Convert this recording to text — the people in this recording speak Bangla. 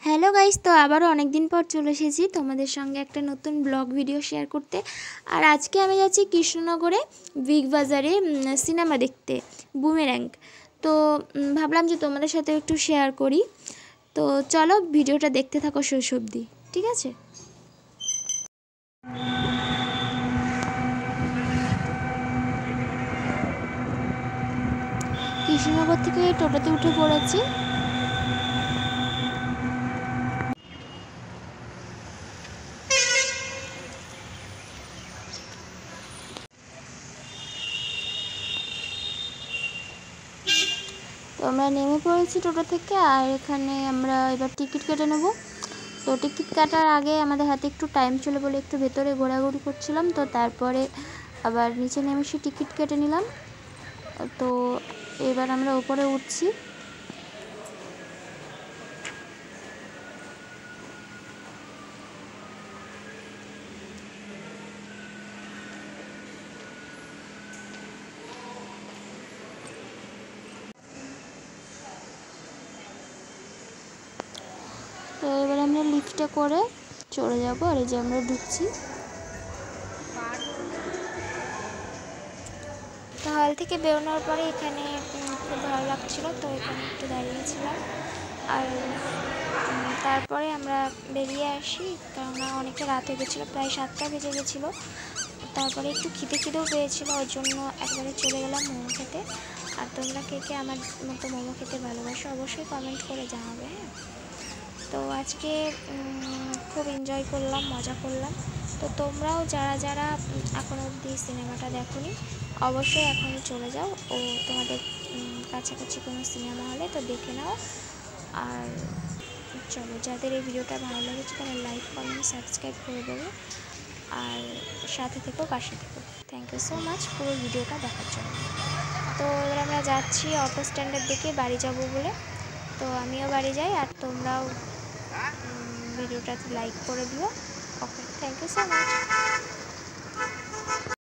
হ্যালো গাইস, তো আবারও অনেক দিন পর চলে এসেছি তোমাদের সঙ্গে একটা নতুন ব্লগ ভিডিও শেয়ার করতে। আর আজকে আমি যাচ্ছি কৃষ্ণনগরে বিগ বাজারে সিনেমা দেখতে, বুমেরাং। তো ভাবলাম যে তোমাদের সাথে একটু শেয়ার করি। তো চলো ভিডিওটা দেখতে থাকো শেষ অবধি, ঠিক আছে? কৃষ্ণনগর থেকে টোটোতে উঠে পড়েছি। তো আমরা নেমে পড়েছি টোটো থেকে, আর এখানে আমরা এবার টিকিট কেটে নেব। তো টিকিট কাটার আগে আমাদের হাতে একটু টাইম ছিল বলে একটু ভেতরে ঘোরাঘুরি করছিলাম। তো তারপরে আবার নিচে নেমে এসে টিকিট কেটে নিলাম। তো এবার আমরা উপরে উঠছি। তো এবার আমরা লিফটে করে চলে যাব, আর এই যে আমরা ঢুকছি। তো হল থেকে বেরোনোর পরে এখানে খুব ভালো লাগছিলো, তো এখানে একটু দাঁড়িয়েছিলাম। আর তারপরে আমরা বেরিয়ে আসি, কেননা অনেকটা রাত হয়ে গেছিলো, প্রায় 7টা বেজে গেছিলো। তারপরে একটু খিদেও পেয়েছিলো, ওই জন্য একবারে চলে গেলাম মোমো খেতে। আর তোমরা কে কে আমার মতো মোমো খেতে ভালোবাসো অবশ্যই কমেন্ট করে জানাবে, হ্যাঁ। তো আজকে খুব এনজয় করলাম, মজা করলাম। তো তোমরাও যারা যারা এখনও অবধি সিনেমাটা দেখোনি, অবশ্যই এখনই চলে যাও ও তোমাদের কাছাকাছি কোনো সিনেমা হলে তো দেখে নাও। আর চলো, যাদের এই ভিডিওটা ভালো লেগেছে তারা লাইক, কমেন্ট, সাবস্ক্রাইব করে দেবে। আর সাথে থেকেও, পাশে থেকেও। থ্যাংক ইউ সো মাচ পুরো ভিডিওটা দেখার জন্য। তো এবার আমরা যাচ্ছি অটো স্ট্যান্ডের দিকে বাড়ি যাব বলে। তো আমিও বাড়ি যাই, আর তোমরাও ভিডিওটাতে লাইক করে দিও। ওকে, থ্যাংক ইউ সো মাচ।